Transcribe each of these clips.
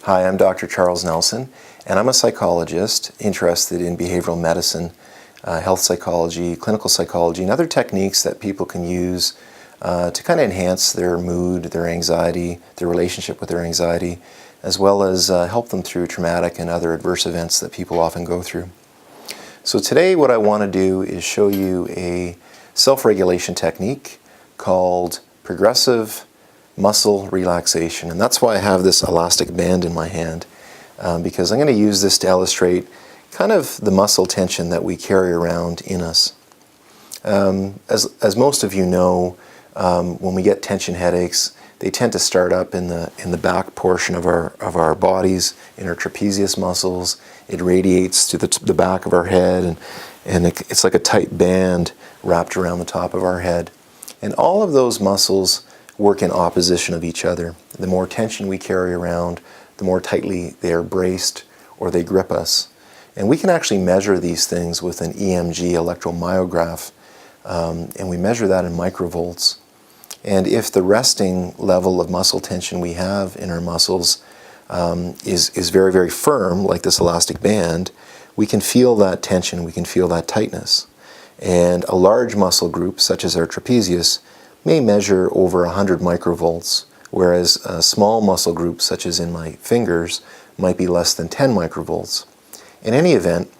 Hi, I'm Dr. Charles Nelson, and I'm a psychologist interested in behavioral medicine, health psychology, clinical psychology, and other techniques that people can use to kind of enhance their mood, their anxiety, their relationship with their anxiety, as well as help them through traumatic and other adverse events that people often go through. So today what I want to do is show you a self-regulation technique called progressive muscle relaxation, and that's why I have this elastic band in my hand, because I'm going to use this to illustrate kind of the muscle tension that we carry around in us. As most of you know, when we get tension headaches, they tend to start up in the back portion of our bodies, in our trapezius muscles. It radiates to the back of our head, and it's like a tight band wrapped around the top of our head. And all of those muscles work in opposition of each other. The more tension we carry around, the more tightly they are braced or they grip us. And we can actually measure these things with an EMG electromyograph, and we measure that in microvolts. And if the resting level of muscle tension we have in our muscles is very, very firm, like this elastic band, we can feel that tension, we can feel that tightness. And a large muscle group, such as our trapezius, may measure over 100 microvolts, whereas a small muscle group, such as in my fingers, might be less than 10 microvolts. In any event,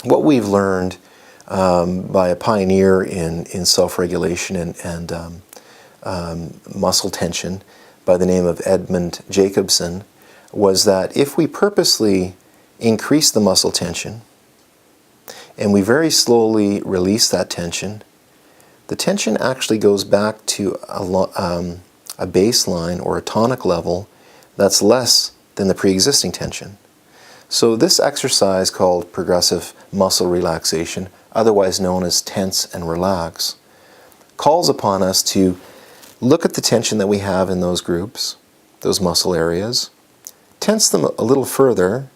what we've learned by a pioneer in self-regulation and muscle tension by the name of Edmund Jacobson was that if we purposely increase the muscle tension and we very slowly release that tension, the tension actually goes back to a baseline or a tonic level that's less than the pre-existing tension. So this exercise called progressive muscle relaxation, otherwise known as tense and relax, calls upon us to look at the tension that we have in those groups, those muscle areas, tense them a little further,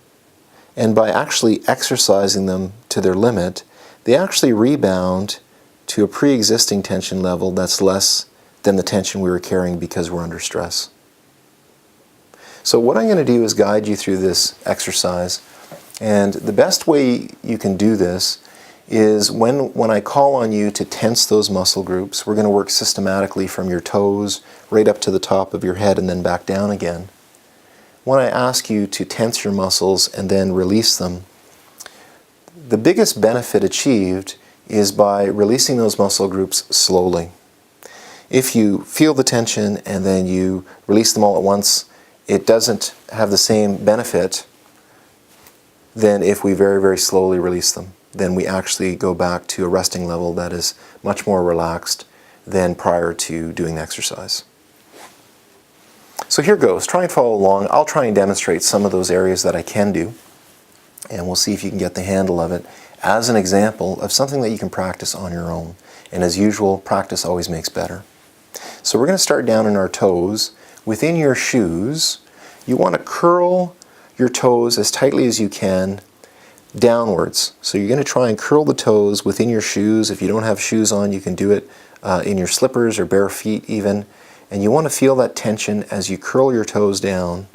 and by actually exercising them to their limit, they actually rebound to a pre-existing tension level that's less than the tension we were carrying because we're under stress. So what I'm going to do is guide you through this exercise, and the best way you can do this is when I call on you to tense those muscle groups. We're going to work systematically from your toes right up to the top of your head and then back down again. When I ask you to tense your muscles and then release them, the biggest benefit achieved is by releasing those muscle groups slowly. If you feel the tension and then you release them all at once, it doesn't have the same benefit than if we very, very slowly release them. Then we actually go back to a resting level that is much more relaxed than prior to doing the exercise. So here goes. Try and follow along. I'll try and demonstrate some of those areas that I can do, and we'll see if you can get the handle of it as an example of something that you can practice on your own. And as usual, practice always makes better. So we're going to start down in our toes. Within your shoes, you want to curl your toes as tightly as you can downwards. So you're going to try and curl the toes within your shoes. If you don't have shoes on, you can do it in your slippers or bare feet even. And you want to feel that tension as you curl your toes down.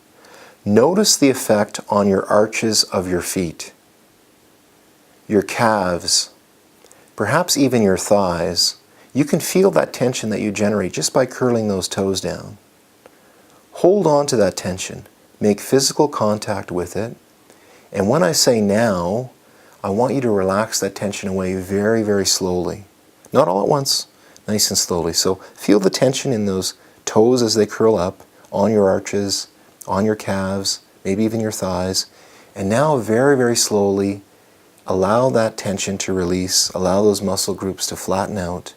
Notice the effect on your arches of your feet, your calves, perhaps even your thighs. You can feel that tension that you generate just by curling those toes down. Hold on to that tension. Make physical contact with it. And when I say now, I want you to relax that tension away very, very slowly. Not all at once, nice and slowly. So feel the tension in those toes as they curl up, on your arches, on your calves, maybe even your thighs. And now very, very slowly, allow that tension to release. Allow those muscle groups to flatten out.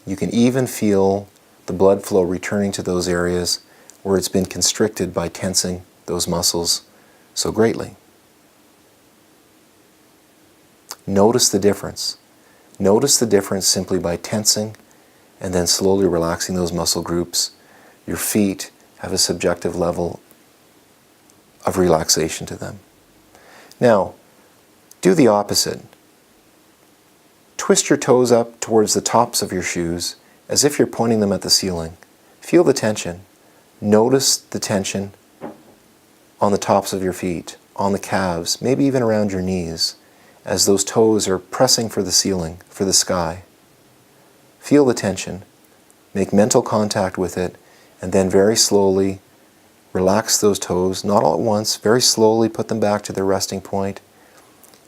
You can even feel the blood flow returning to those areas where it's been constricted by tensing those muscles so greatly. Notice the difference. Notice the difference simply by tensing and then slowly relaxing those muscle groups. Your feet have a subjective level of relaxation to them. Now, do the opposite. Twist your toes up towards the tops of your shoes as if you're pointing them at the ceiling. Feel the tension. Notice the tension on the tops of your feet, on the calves, maybe even around your knees, as those toes are pressing for the ceiling, for the sky. Feel the tension, make mental contact with it, and then very slowly relax those toes, not all at once, very slowly put them back to their resting point,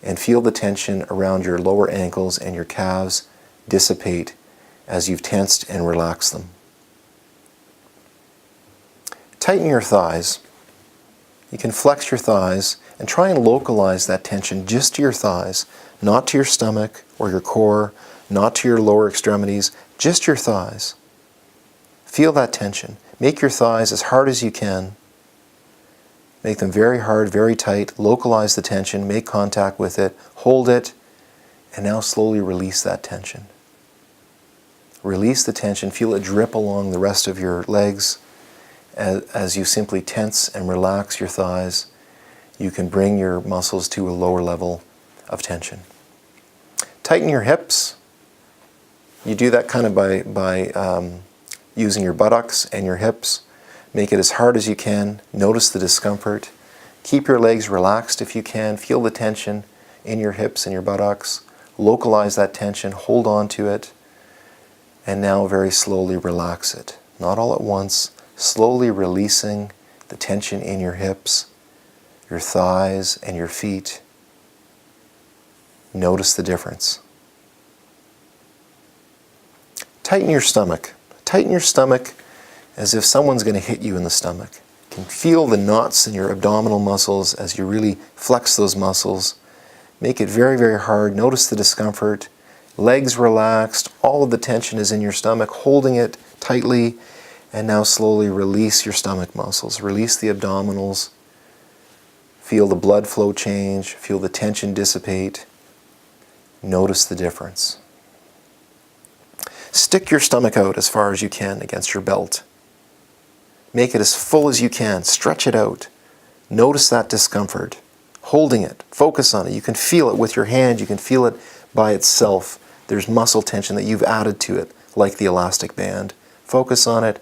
and feel the tension around your lower ankles and your calves dissipate as you've tensed and relaxed them. Tighten your thighs. You can flex your thighs and try and localize that tension just to your thighs, not to your stomach or your core, not to your lower extremities, just your thighs. Feel that tension. Make your thighs as hard as you can. Make them very hard, very tight. Localize the tension, make contact with it, hold it, and now slowly release that tension. Release the tension, feel it drip along the rest of your legs as you simply tense and relax your thighs. You can bring your muscles to a lower level of tension. Tighten your hips. You do that kind of by using your buttocks and your hips. Make it as hard as you can. Notice the discomfort. Keep your legs relaxed if you can. Feel the tension in your hips and your buttocks. Localize that tension. Hold on to it. And now very slowly relax it. Not all at once. Slowly releasing the tension in your hips, your thighs, and your feet. Notice the difference. Tighten your stomach. Tighten your stomach as if someone's going to hit you in the stomach. You can feel the knots in your abdominal muscles as you really flex those muscles. Make it very, very hard. Notice the discomfort. Legs relaxed. All of the tension is in your stomach, holding it tightly. And now slowly release your stomach muscles. Release the abdominals. Feel the blood flow change. Feel the tension dissipate. Notice the difference. Stick your stomach out as far as you can against your belt. Make it as full as you can. Stretch it out. Notice that discomfort. Holding it. Focus on it. You can feel it with your hand. You can feel it by itself. There's muscle tension that you've added to it, like the elastic band. Focus on it.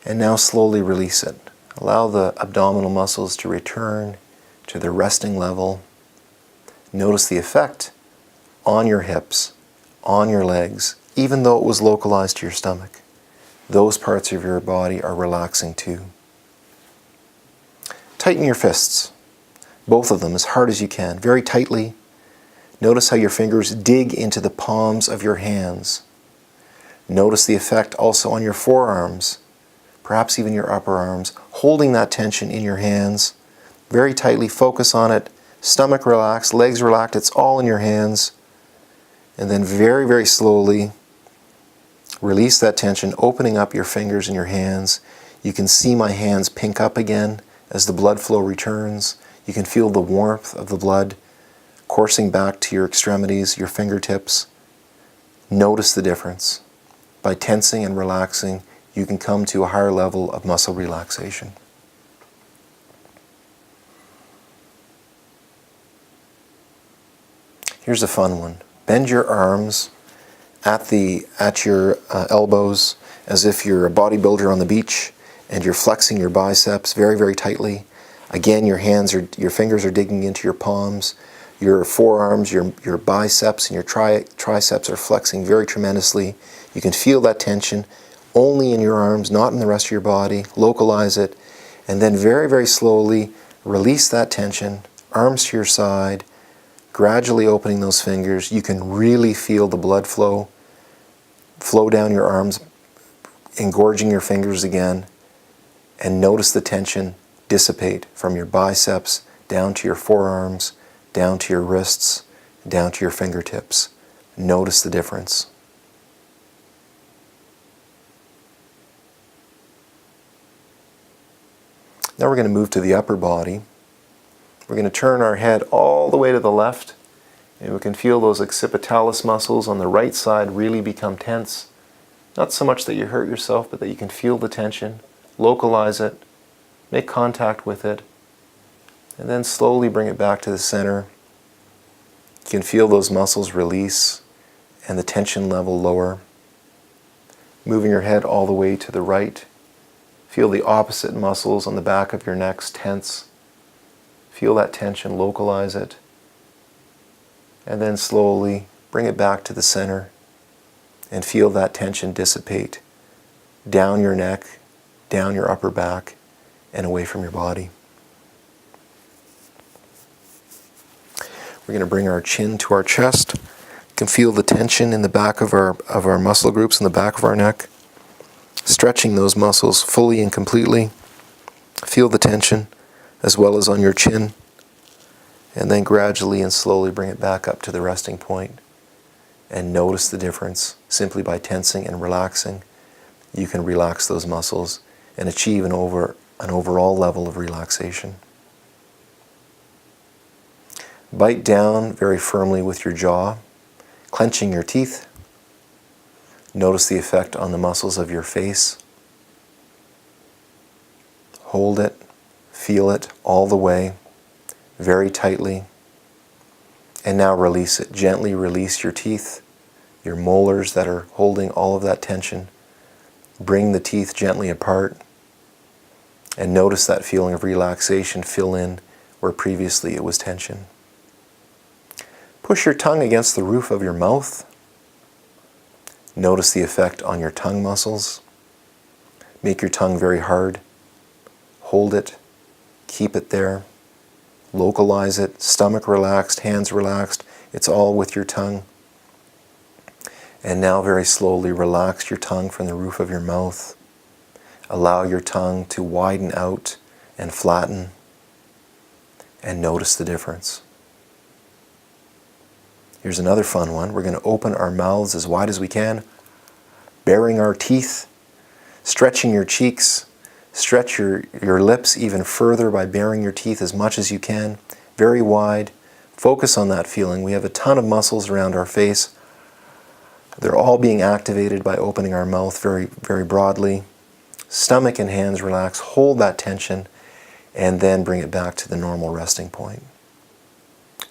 And now slowly release it. Allow the abdominal muscles to return to their resting level. Notice the effect on your hips, on your legs, even though it was localized to your stomach. Those parts of your body are relaxing too. Tighten your fists, both of them as hard as you can, very tightly. Notice how your fingers dig into the palms of your hands. Notice the effect also on your forearms, perhaps even your upper arms, holding that tension in your hands. Very tightly, focus on it. Stomach relaxed, legs relaxed, it's all in your hands. And then very, very slowly, release that tension, opening up your fingers and your hands. You can see my hands pink up again as the blood flow returns. You can feel the warmth of the blood coursing back to your extremities, your fingertips. Notice the difference. By tensing and relaxing, you can come to a higher level of muscle relaxation. Here's a fun one. Bend your arms at your elbows as if you're a bodybuilder on the beach and you're flexing your biceps very, very tightly. Again, your fingers are digging into your palms. Your forearms, your biceps, and your triceps are flexing very tremendously. You can feel that tension only in your arms, not in the rest of your body. Localize it, and then very, very slowly release that tension. Arms to your side, gradually opening those fingers. You can really feel the blood flow down your arms, engorging your fingers again, and notice the tension dissipate from your biceps down to your forearms, down to your wrists, down to your fingertips. Notice the difference. Now we're going to move to the upper body. We're going to turn our head all the way to the left, and we can feel those occipitalis muscles on the right side really become tense. Not so much that you hurt yourself, but that you can feel the tension, localize it, make contact with it, and then slowly bring it back to the center. You can feel those muscles release and the tension level lower. Moving your head all the way to the right. Feel the opposite muscles on the back of your neck tense Feel that tension, localize it, and then slowly bring it back to the center and feel that tension dissipate down your neck, down your upper back, and away from your body. We're going to bring our chin to our chest. You can feel the tension in the back of our muscle groups in the back of our neck. Stretching those muscles fully and completely. Feel the tension as well as on your chin. And then gradually and slowly bring it back up to the resting point. And notice the difference. Simply by tensing and relaxing, you can relax those muscles and achieve an overall level of relaxation. Bite down very firmly with your jaw, clenching your teeth. Notice the effect on the muscles of your face. Hold it, feel it all the way, very tightly. And now release it. Gently release your teeth, your molars that are holding all of that tension. Bring the teeth gently apart. And notice that feeling of relaxation fill in where previously it was tension. Push your tongue against the roof of your mouth. Notice the effect on your tongue muscles. Make your tongue very hard. Hold it. Keep it there. Localize it. Stomach relaxed, hands relaxed. It's all with your tongue. And now very slowly relax your tongue from the roof of your mouth. Allow your tongue to widen out and flatten. And notice the difference. Here's another fun one. We're going to open our mouths as wide as we can, baring our teeth, stretching your cheeks, stretch your lips even further by baring your teeth as much as you can, very wide. Focus on that feeling. We have a ton of muscles around our face. They're all being activated by opening our mouth very, very broadly. Stomach and hands relax. Hold that tension and then bring it back to the normal resting point.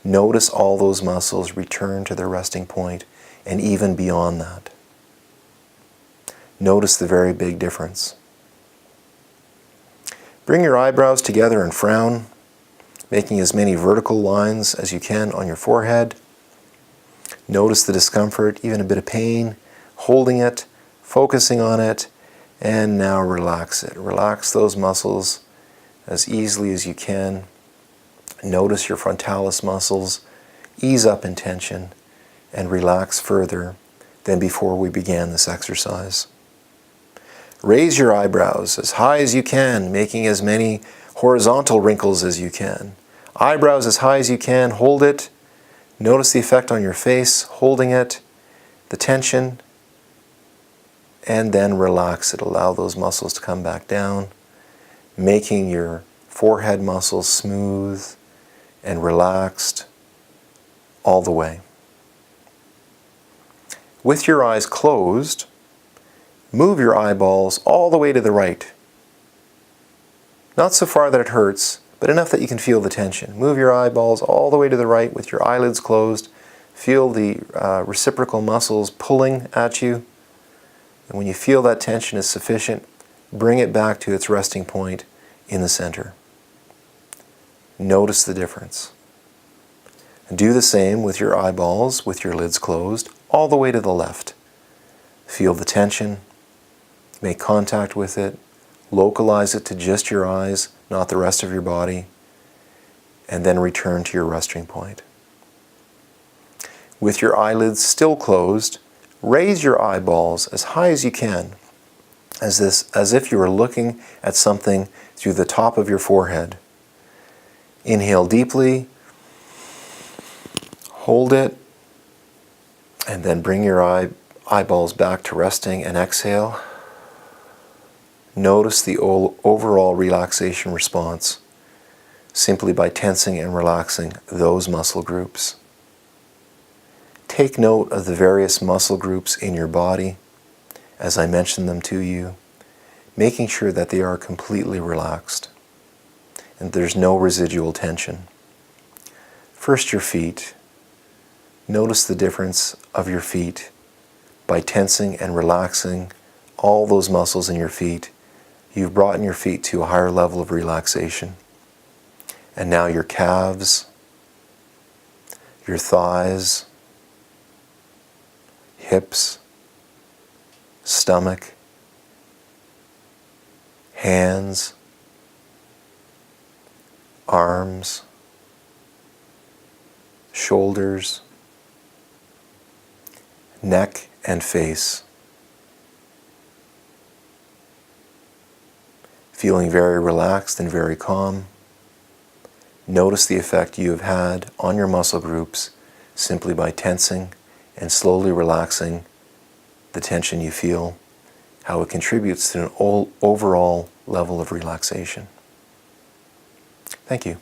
Notice all those muscles return to their resting point and even beyond that. Notice the very big difference. Bring your eyebrows together and frown, making as many vertical lines as you can on your forehead. Notice the discomfort, even a bit of pain, holding it, focusing on it, and now relax it. Relax those muscles as easily as you can. Notice your frontalis muscles ease up in tension and relax further than before we began this exercise. Raise your eyebrows as high as you can, making as many horizontal wrinkles as you can. Eyebrows as high as you can, hold it. Notice the effect on your face, holding it, the tension, and then relax it. Allow those muscles to come back down, making your forehead muscles smooth and relaxed all the way. With your eyes closed, move your eyeballs all the way to the right. Not so far that it hurts, but enough that you can feel the tension. Move your eyeballs all the way to the right with your eyelids closed. Feel the reciprocal muscles pulling at you. And when you feel that tension is sufficient, bring it back to its resting point in the center. Notice the difference. And do the same with your eyeballs, with your lids closed, all the way to the left. Feel the tension. Make contact with it. Localize it to just your eyes, not the rest of your body. And then return to your resting point. With your eyelids still closed, raise your eyeballs as high as you can, as if you were looking at something through the top of your forehead. Inhale deeply, hold it, and then bring your eyeballs back to resting and exhale. Notice the overall relaxation response simply by tensing and relaxing those muscle groups. Take note of the various muscle groups in your body as I mention them to you, making sure that they are completely relaxed and there's no residual tension. First, your feet. Notice the difference of your feet by tensing and relaxing all those muscles in your feet. You've brought your feet to a higher level of relaxation. And now your calves, your thighs, hips, stomach, hands, arms, shoulders, neck and face. Feeling very relaxed and very calm. Notice the effect you have had on your muscle groups simply by tensing and slowly relaxing the tension you feel, how it contributes to an overall level of relaxation. Thank you.